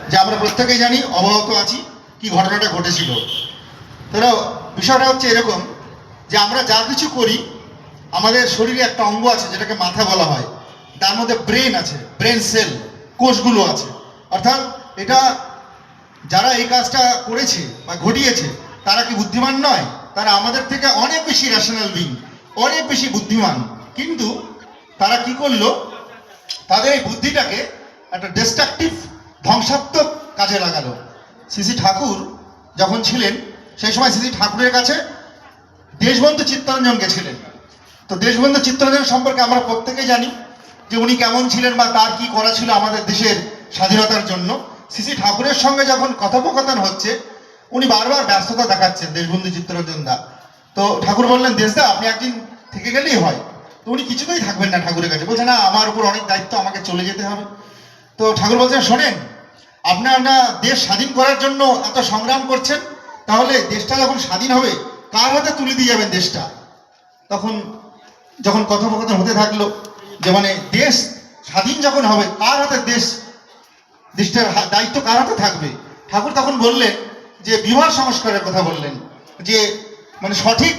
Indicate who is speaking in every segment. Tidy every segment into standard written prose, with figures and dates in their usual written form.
Speaker 1: যে আমরা প্রত্যেকেই জানি, অবগত আছি কি ঘটনাটা ঘটেছিল। তাহলে বিষয়টা হচ্ছে এরকম যে আমরা যা কিছু করি, আমাদের শরীরে একটা অঙ্গ আছে যেটাকে মাথা বলা হয়, তার মধ্যে ব্রেন আছে, ব্রেন সেল, কোষগুলো আছে। অর্থাৎ এটা যারা এই কাজটা করেছে বা ঘটিয়েছে তারা কি বুদ্ধিমান নয়? তারা আমাদের থেকে অনেক বেশি রেশনাল বিং, অনেক বেশি বুদ্ধিমান। কিন্তু তারা কি করলো, তাদের এই বুদ্ধিটাকে একটা ডিস্ট্রাকটিভ, ধ্বংসাত্মক কাজে লাগালো। শ্রী ঠাকুর যখন ছিলেন সেই সময় শ্রী ঠাকুরের কাছে দেশবন্ধু চিত্তরঞ্জন গেছিলেন। তো দেশবন্ধু চিত্তরঞ্জন সম্পর্কে আমরা প্রত্যেকেই জানি যে উনি কেমন ছিলেন বা তার কি করা ছিল আমাদের দেশের স্বাধীনতার জন্য। শ্রী ঠাকুরের সঙ্গে যখন কথোপকথন হচ্ছে, উনি বারবার ব্যস্ততা দেখাচ্ছেন দেশবন্ধু চিত্তরঞ্জন দা। তো ঠাকুর বললেন, দেশদা আপনি একদিন থেকে গেলেই হয়। তো উনি কিছুতেই থাকবেন না ঠাকুরের কাছে, বলছে না আমার উপর অনেক দায়িত্ব, আমাকে চলে যেতে হবে। তো ঠাকুর বলছেন, শোনেন, আপনারা দেশ স্বাধীন করার জন্য এত সংগ্রাম করছেন, তাহলে দেশটা যখন স্বাধীন হবে কার হাতে তুলে দিয়ে যাবেন দেশটা? তখন যখন কথোপকথন হতে থাকলো যে মানে দেশ স্বাধীন যখন হবে কার হাতে দেশটার দায়িত্ব কার হাতে থাকবে, ঠাকুর তখন বললেন যে বিবাহ সংস্কারের কথা বললেন, যে মানে সঠিক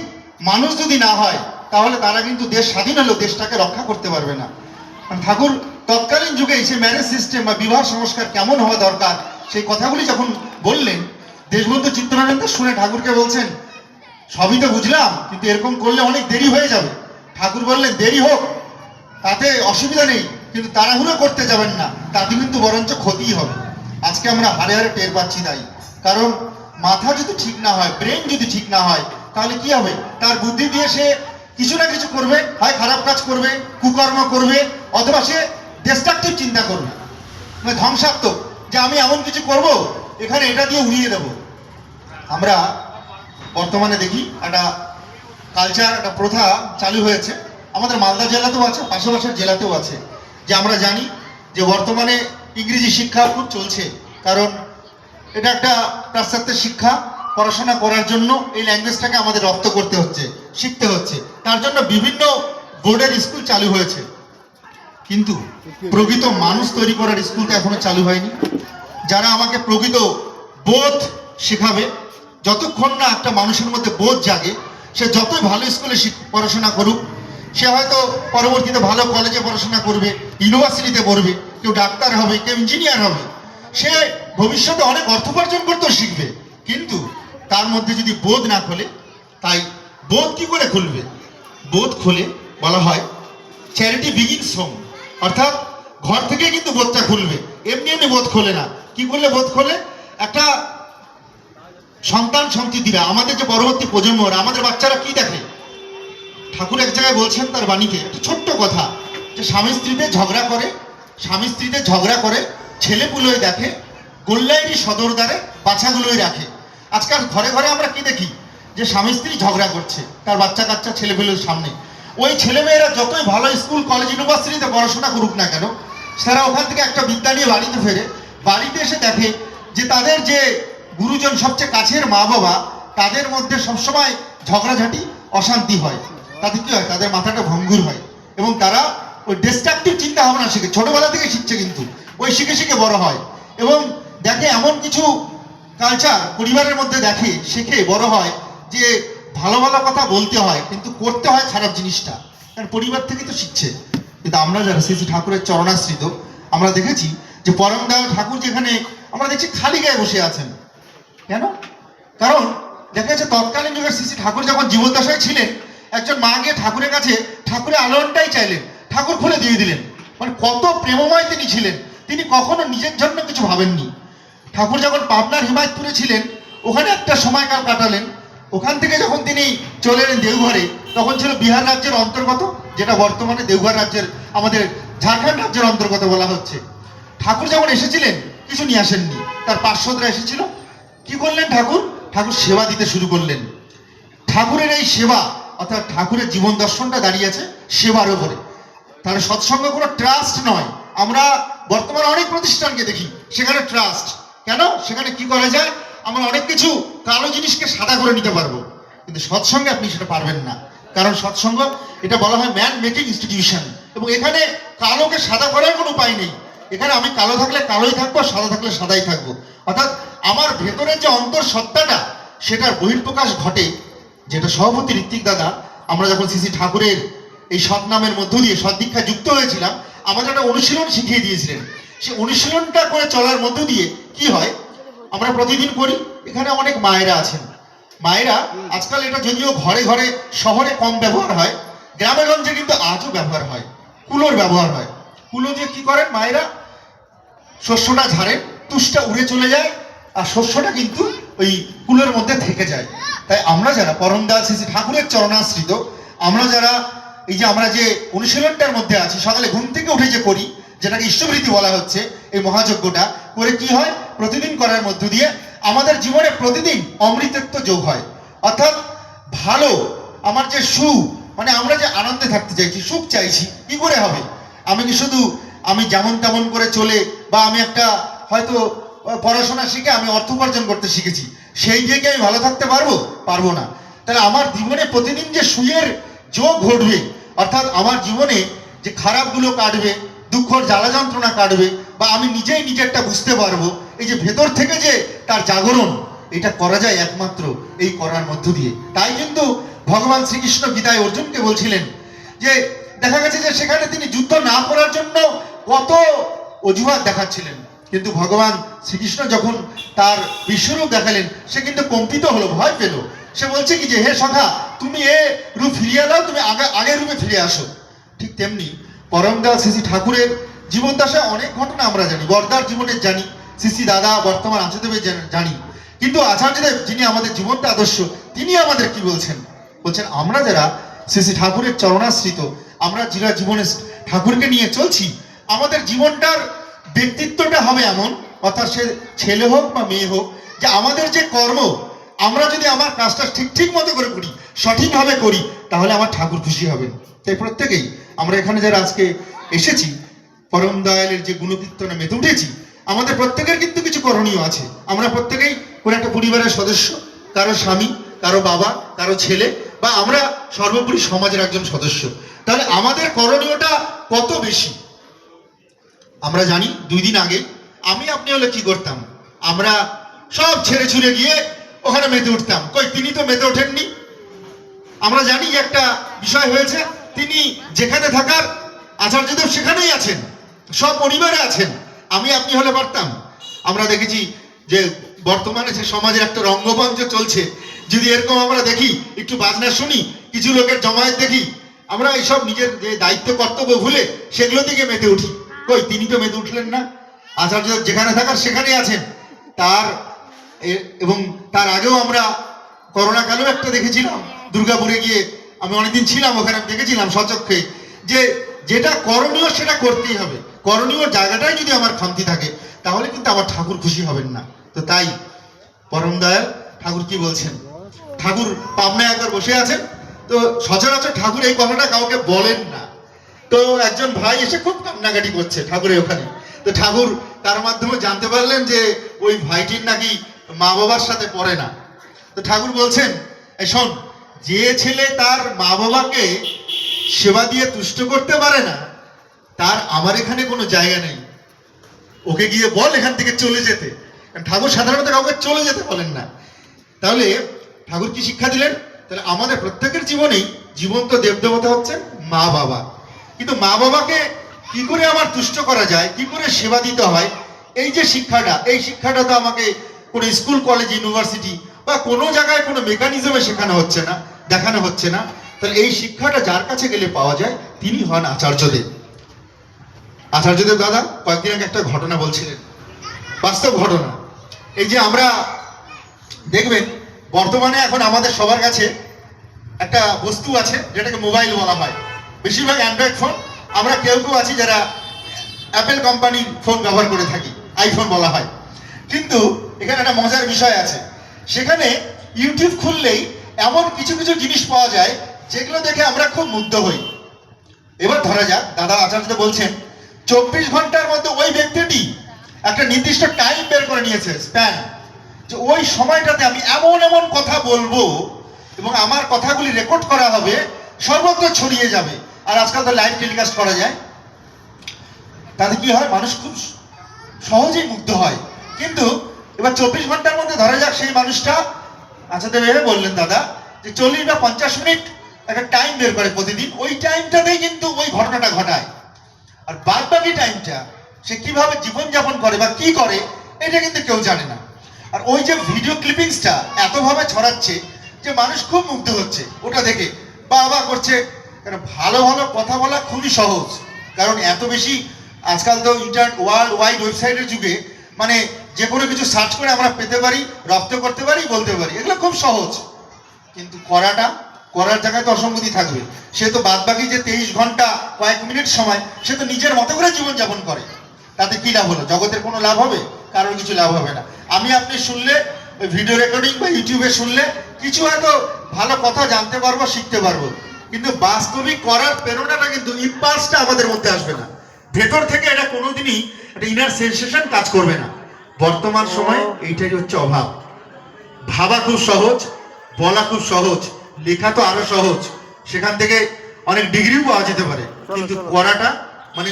Speaker 1: মানুষ যদি না হয় তাহলে তারা কিন্তু দেশ স্বাধীন হলেও দেশটাকে রক্ষা করতে পারবে না। ঠাকুর তৎকালীন যুগে সেই ম্যারেজ সিস্টেম বা বিবাহ সংস্কার কেমন হওয়া দরকার সেই কথাগুলি যখন বললেন, দেশবন্ধু চিত্তরঞ্জন শুনে ঠাকুরকে বলছেন, সবই তো বুঝলাম, কিন্তু এরকম করলে অনেক দেরি হয়ে যাবে। ঠাকুর বললেন, দেরি হোক তাতে অসুবিধা নেই, কিন্তু তাড়াহুড়ো করতে যাবেন না, তাতে কিন্তু বরঞ্চ ক্ষতিই হবে। আজকে আমরা হারে হারে টের পাচ্ছি তাই। কারণ মাথা যদি ঠিক না হয়, ব্রেন যদি ঠিক না হয়, তাহলে কি হবে? তার বুদ্ধি দিয়ে সে কিছু না কিছু করবে, হয় খারাপ কাজ করবে, কুকর্ম করবে, অথবা সে ডিস্ট্রাকটিভ চিন্তা করবে, মানে ধ্বংসাত্মক, যে আমি এমন কিছু করব এখানে এটা দিয়ে উড়িয়ে দেব। আমরা বর্তমানে দেখি একটা কালচার, একটা প্রথা চালু হয়েছে, আমাদের মালদা জেলাতেও আছে, পাশাপাশের জেলাতেও আছে, যে আমরা জানি যে বর্তমানে ইংরেজি শিক্ষা খুব চলছে। কারণ এটা একটা পাশ্চাত্যের শিক্ষা, পড়াশোনা করার জন্য এই ল্যাঙ্গুয়েজটাকে আমাদের রপ্ত করতে হচ্ছে, শিখতে হচ্ছে। তার জন্য বিভিন্ন বোর্ডের স্কুল চালু হয়েছে, কিন্তু প্রকৃত মানুষ তৈরি করার স্কুলটা এখনো চালু হয়নি। যারা আমাকে প্রকৃত বোধ শেখাবে, যতক্ষণ না একটা মানুষের মধ্যে বোধ জাগে, সে যতই ভালো স্কুলে পড়াশোনা করুক, সে হয়তো পরবর্তীতে ভালো কলেজে পড়াশোনা করবে, ইউনিভার্সিটিতে পড়বে, কেউ ডাক্তার হবে, কেউ ইঞ্জিনিয়ার হবে, সে ভবিষ্যতে অনেক অর্থ উপার্জন করতেও শিখবে, কিন্তু তার মধ্যে যদি বোধ না খোলে, তাই বোধ কি করে খুলবে? বোধ খুলে বলা হয় চ্যারিটি বিগিনস হোম, অর্থাৎ ঘর থেকে কিন্তু বোধটা খুলবে, এমনি এমনি বোধ খোলে না। কি করলে বোধ খোলে? একটা সন্তান সন্ততিরা, আমাদের যে পরবর্তী প্রজন্মরা, আমাদের বাচ্চারা কি দেখে? ঠাকুর এক জায়গায় বলছেন তার বাণীতে একটা ছোট্ট কথা, যে স্বামী স্ত্রীতে ঝগড়া করে ছেলে পুলোয় দেখে, গোল্লাইরি সদর দ্বারে বাচ্চাগুলোই রাখে। আজকাল ঘরে ঘরে আমরা কি দেখি? যে স্বামী স্ত্রী ঝগড়া করছে তার বাচ্চা কাচ্চা ছেলেপুলোর সামনে। ওই ছেলেমেয়েরা যতই ভালো স্কুল কলেজ ইউনিভার্সিটিতে পড়াশোনা করুক না কেন, তারা ওখান থেকে একটা বিদ্যা নিয়ে বাড়িতে ফেরে, বাড়িতে এসে দেখে যে তাদের যে গুরুজন, সবচেয়ে কাছের মা বাবা, তাদের মধ্যে সবসময় ঝগড়াঝাটি, অশান্তি হয়। তাতে কি হয়? তাদের মাথাটা ভঙ্গুর হয় এবং তারা ওই ডিস্ট্রাকটিভ চিন্তা ভাবনা শিখে, ছোটবেলা থেকে শিখছে, কিন্তু ওই শিখে শিখে বড় হয় এবং দেখে এমন কিছু কালচার পরিবারের মধ্যে দেখে, শিখে বড় হয় যে ভালো ভালো কথা বলতে হয় কিন্তু করতে হয় খারাপ জিনিসটা, কারণ পরিবার থেকে তো শিখছে। কিন্তু আমরা যারা শ্রী ঠাকুরের চরণাশ্রিত, আমরা দেখেছি যে পরম দয়াল ঠাকুর যেখানে আমরা দেখছি খালি গায়ে বসে আছেন। কেন? কারণ দেখা যাচ্ছে তৎকালীন যুগের শ্রী ঠাকুর যখন জীবদ্দশায় ছিলেন, একজন মা গিয়ে ঠাকুরের কাছে ঠাকুরের আলোড়নটাই চাইলেন, ঠাকুর খুলে দিয়ে দিলেন। মানে কত প্রেমময় তিনি ছিলেন, তিনি কখনো নিজের জন্য কিছু ভাবেননি। ঠাকুর যখন পাবনার হিমায়তপুরে ছিলেন, ওখানে একটা সময়কাল কাটালেন। ওখান থেকে যখন তিনি চলে এলেন দেওঘরে, তখন ছিল বিহার রাজ্যের অন্তর্গত, যেটা বর্তমানে দেওঘর রাজ্যের, আমাদের ঝাড়খণ্ড রাজ্যের অন্তর্গত বলা হচ্ছে। ঠাকুর যখন এসেছিলেন কিছু নিয়ে আসেননি, তার পার্শ্বদরা এসেছিল। কি করলেন ঠাকুর? ঠাকুর সেবা দিতে শুরু করলেন। ঠাকুরের এই সেবা, অর্থাৎ ঠাকুরের জীবন দর্শনটা দাঁড়িয়ে আছে সেবার উপরে। তাহলে সৎসঙ্গ কোনো ট্রাস্ট নয়। আমরা বর্তমানে অনেক প্রতিষ্ঠানকে দেখি, সেখানে ট্রাস্ট। কেন? সেখানে কি করা যায়? আমরা অনেক কিছু কালো জিনিসকে সাদা করে নিতে পারবো, কিন্তু সৎসঙ্গে আপনি সেটা পারবেন না। কারণ সৎসঙ্গ, এটা বলা হয় ম্যান মেকিং ইনস্টিটিউশন, এবং এখানে কালোকে সাদা করার কোনো উপায় নেই। এখানে আমি কালো থাকলে কালোই থাকবো, সাদা থাকলে সাদাই থাকবো। অর্থাৎ আমার ভেতরের যে অন্তঃসত্ত্বাটা সেটার বহিঃপ্রকাশ ঘটে, যেটা সভাপতি ঋত্বিক দাদা আমরা যখন শ্রী শ্রী ঠাকুরের এই সৎনামের মধ্য দিয়ে সদ্দীক্ষা যুক্ত হয়েছিলাম, আমাদের একটা অনুশীলন শিখিয়ে দিয়েছিলেন। সেই অনুশীলনটা করে চলার মধ্য দিয়ে কি হয়, আমরা প্রতিদিন করি। এখানে অনেক মায়েরা আছেন, মায়েরা আজকাল এটা যদিও ঘরে ঘরে শহরে কম ব্যবহার হয়, গ্রামে গঞ্জে কিন্তু আজও ব্যবহার হয়, কুলোর ব্যবহার হয়। কুলো দিয়ে কি করেন মায়েরা, শস্যটা ঝাড়েন, তুষটা উড়ে চলে যায় আর শস্যটা কিন্তু ওই কুলোর মধ্যে থেকে যায়। তাই আমরা যারা পরমদয়াল শ্রী শ্রী ঠাকুরের চরণাশ্রিত, আমরা যারা এই যে আমরা যে অনুশীলনটার মধ্যে আছি, সকালে ঘুম থেকে উঠে যে করি, যেটাকে ইষ্টবৃত্তি বলা হচ্ছে, এই মহাযজ্ঞটা করে কি হয়, প্রতিদিন করার মধ্য দিয়ে আমাদের জীবনে প্রতিদিন অমৃতত্ব যোগ হয়। অর্থাৎ ভালো, আমার যে সুখ, মানে আমরা যে আনন্দে থাকতে চাইছি, সুখ চাইছি, কি করে হবে? আমি কি শুধু আমি যেমন তেমন করে চলে, বা আমি একটা হয়তো পড়াশোনা শিখে আমি অর্থ উপার্জন করতে শিখেছি, সেই জায়গায় আমি ভালো থাকতে পারবো? পারবো না। তাহলে আমার জীবনে প্রতিদিন যে সুখের যোগ ঘটবে, অর্থাৎ আমার জীবনে যে খারাপগুলো কাটবে, দুঃখর জ্বালা যন্ত্রণা কাটবে, বা আমি নিজেই নিজেরটা বুঝতে পারবো, এই যে ভেতর থেকে যে তার জাগরণ, এটা করা যায় একমাত্র এই করার মধ্য দিয়ে। তাই কিন্তু ভগবান শ্রীকৃষ্ণ গীতায় অর্জুনকে বলছিলেন যে, দেখা গেছে যে সেখানে তিনি যুদ্ধ না করার জন্য কত অজুহাত দেখাচ্ছিলেন, কিন্তু ভগবান শ্রীকৃষ্ণ যখন তার বিশ্বরূপ দেখালেন, সে কিন্তু কম্পিত হলো, ভয় পেল। সে বলছে কি যে, হে সখা, তুমি এ রূপ ফিরিয়ে দাও, তুমি আগের রূপে ফিরে আসো। ঠিক তেমনি পরমদয়াল শ্রী শ্রী ঠাকুরের জীবন দশায় অনেক ঘটনা আমরা জানি, বর্দার জীবনের জানি, শ্রী শ্রী দাদা বর্তমান আচার্যদেবের জানি, কিন্তু আচার্যদেব যিনি আমাদের জীবনটা আদর্শ, তিনি আমাদের কি বলছেন? বলছেন আমরা যারা শ্রী শ্রী ঠাকুরের চরণাশ্রিত, আমরা যারা জীবনে ঠাকুরকে নিয়ে চলছি, আমাদের জীবনটার ব্যক্তিত্বটা হবে এমন, অর্থাৎ সে ছেলে হোক বা মেয়ে হোক, যে আমাদের যে কর্ম, আমরা যদি আমার কাজটা ঠিক মতো করে করি, সঠিকভাবে করি, তাহলে আমার ঠাকুর খুশি হবেন। তাই প্রত্যেকেই আমরা এখানে যারা আজকে এসেছি, পরম দয়ালের যে গুণকীর্তনে মেতে উঠেছি, আমাদের প্রত্যেকের কিন্তু কিছু করণীয় আছে। আমরা প্রত্যেকেই কোনো একটা পরিবারের সদস্য, কারো স্বামী, কারো বাবা, কারো ছেলে, বা আমরা সর্বোপরি সমাজের একজন সদস্য। তাহলে আমাদের করণীয়টা কত বেশি আমরা জানি। 2 দিন আগে আমি আপনি হলে কি করতাম, আমরা সব ছেড়ে ছুড়ে গিয়ে ওখানে মেতে উঠতাম। কই, তিনি তো মেতে ওঠেননি। আমরা জানি যে একটা বিষয় হয়েছে, তিনি যেখানে থাকার আচার্যদেব সেখানেই আছেন, সব পরিবারে আছেন। আমি আপনি হলে পারতাম? আমরা দেখেছি যে বর্তমানে যে সমাজের একটা রঙ্গমঞ্চ চলছে, যদি এরকম আমরা দেখি, একটু বাজনা শুনি, কিছু লোকের জমায়েত দেখি, আমরা এইসব নিজের যে দায়িত্ব কর্তব্য ভুলে সেগুলো দিকে মেতে উঠি। কই, তিনি তো মেতে উঠলেন না। আচার্যদেব যেখানে থাকার সেখানেই আছেন। এবং তার আগেও আমরা করোনাকালেও একটা দেখেছিলাম, দুর্গাপুরে গিয়ে আমি অনেকদিন ছিলাম ওখানে, দেখেছিলাম স্বচক্ষে যে যেটা করণীয় সেটা করতেই হবে। করণীয় জায়গাটাই যদি আমার খামতি থাকে, তাহলে কিন্তু আমার ঠাকুর খুশি হবেন না। তো তাই পরম দয়াল ঠাকুর কি বলছেন, ঠাকুর পাবনায় একবার বসে আছেন, তো সচরাচর ঠাকুর এই কথাটা কাউকে বলেন না। তো একজন ভাই এসে খুব কান্নাকাটি করছে ঠাকুরের ওখানে। তো ঠাকুর তার মাধ্যমে জানতে পারলেন যে ওই ভাইটির নাকি মা বাবার সাথে পড়ে না। তো ঠাকুর বলছেন, এই শোন, যে ছেলে তার মা বাবাকে সেবা দিয়ে তুষ্ট করতে পারে না, তার আমার এখানে কোনো জায়গা নেই। ওকে গিয়ে বল এখান থেকে চলে যেতে। ঠাকুর সাধারণত কাউকে চলে যেতে বলেন না। তাহলে ঠাকুর কি শিক্ষা দিলেন? তাহলে আমাদের প্রত্যেকের জীবনেই জীবন্ত দেবদেবতা হচ্ছেন মা বাবা। কিন্তু মা বাবাকে কি করে আমার তুষ্ট করা যায়, কি করে সেবা দিতে হয়, এই যে শিক্ষাটা, এই শিক্ষাটা তো আমাকে কোনো স্কুল, কলেজ, ইউনিভার্সিটি বা কোনো জায়গায় কোনো মেকানিজমে শেখানো হচ্ছে না, দেখানো হচ্ছে না। তাহলে এই শিক্ষাটা যার কাছে গেলে পাওয়া যায়, তিনি হন আচার্যদেব। আচার্যদেব দাদা কয়েকদিন আগে একটা ঘটনা বলছিলেন, বাস্তব ঘটনা। এই যে আমরা দেখবেন বর্তমানে এখন আমাদের সবার কাছে একটা বস্তু আছে যেটাকে মোবাইল বলা হয়, বেশিরভাগ অ্যান্ড্রয়েড ফোন। আমরা কেউ আছি যারা অ্যাপেল কোম্পানির ফোন ব্যবহার করে থাকি, আইফোন বলা হয়। কিন্তু এখানে একটা মজার বিষয় আছে, সেখানে ইউটিউব খুললেই এমন কিছু কিছু জিনিস পাওয়া যায় যেগুলো দেখে আমরা খুব মুগ্ধ হই। এবার ধরা যাক দাদা আচার্য বলছেন 24 ঘন্টার মধ্যে ওই ব্যক্তিটি একটা নির্দিষ্ট টাইম বের করে নিয়েছে, স্প্যান, যে ওই সময়টাতে আমি এমন এমন কথা বলবো এবং আমার কথাগুলি রেকর্ড করা হবে, সর্বত্র ছড়িয়ে যাবে। আর আজকাল তো লাইভ টেলিকাস্ট করা যায়। তাতে কি হয়, মানুষ খুব সহজেই মুগ্ধ হয়। কিন্তু এবার 24 ঘন্টার মধ্যে ধরা যাক সেই মানুষটা, আচ্ছা দেবে বললেন দাদা যে 40 বা 50 মিনিট একটা টাইম বের করে প্রতিদিন, ওই টাইমটাতেই কিন্তু ওই ঘটনাটা ঘটায়। আর বাদ বাকি টাইমটা সে কিভাবে জীবনযাপন করে বা কি করে এটা কিন্তু কেউ জানে না। আর ওই যে ভিডিও ক্লিপিংসটা এতভাবে ছড়াচ্ছে যে মানুষ খুব মুগ্ধ হচ্ছে ওটা দেখে, বাবা করছে। কারণ ভালো ভালো কথা বলা খুবই সহজ, কারণ এত বেশি আজকাল তো ইন্টারনেট ওয়ার্ল্ড ওয়াইড ওয়েবসাইটের যুগে, মানে যে কোনো কিছু সার্চ করে আমরা পেতে পারি, রপ্ত করতে পারি, বলতে পারি, এগুলো খুব সহজ। কিন্তু করার জায়গায় তো অসঙ্গতি থাকবে। সে তো বাদ বাকি যে 23 ঘন্টা কয়েক মিনিট সময় সে তো নিজের মতো করে জীবনযাপন করে, তাতে কি লাভ হলো? জগতের কোনো লাভ হবে? কারোর কিছু লাভ হবে না। আমি আপনি শুনলে, ওই ভিডিও রেকর্ডিং বা ইউটিউবে শুনলে কিছু হয়তো ভালো কথা জানতে পারবো, শিখতে পারবো, কিন্তু বাস্তবিক করার প্রেরণাটা কিন্তু, ইম্পালসটা আমাদের মধ্যে আসবে না। ভেতর থেকে এটা কোনোদিনই একটা ইনার সেন্সেশন কাজ করবে না। বর্তমান সময়ে এইটাই হচ্ছে অভাব। ভাবা খুব সহজ, বলা খুব সহজ, লেখা তো আরো সহজ, সেখান থেকে অনেক ডিগ্রিও পাওয়া যেতে পারে, কিন্তু করাটা, মানে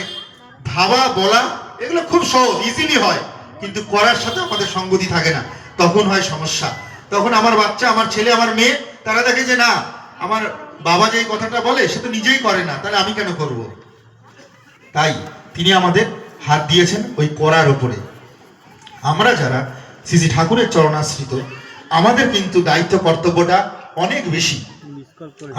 Speaker 1: ভাবা বলা এগুলো খুব সহজ, ইজিলি হয়, কিন্তু করার সাথে আমাদের সঙ্গতি থাকে না, তখন হয় সমস্যা। তখন আমার বাচ্চা, আমার ছেলে, আমার মেয়ে, তারা দেখে যে না, আমার বাবা যে কথাটা বলে সে তো নিজেই করে না, তাহলে আমি কেন করব? তাই তিনি আমাদের হাত দিয়েছেন ওই করার উপরে। আমরা যারা শ্রী শ্রী ঠাকুরের চরণাশ্রিত, আমাদের কিন্তু দায়িত্ব কর্তব্যটা অনেক বেশি।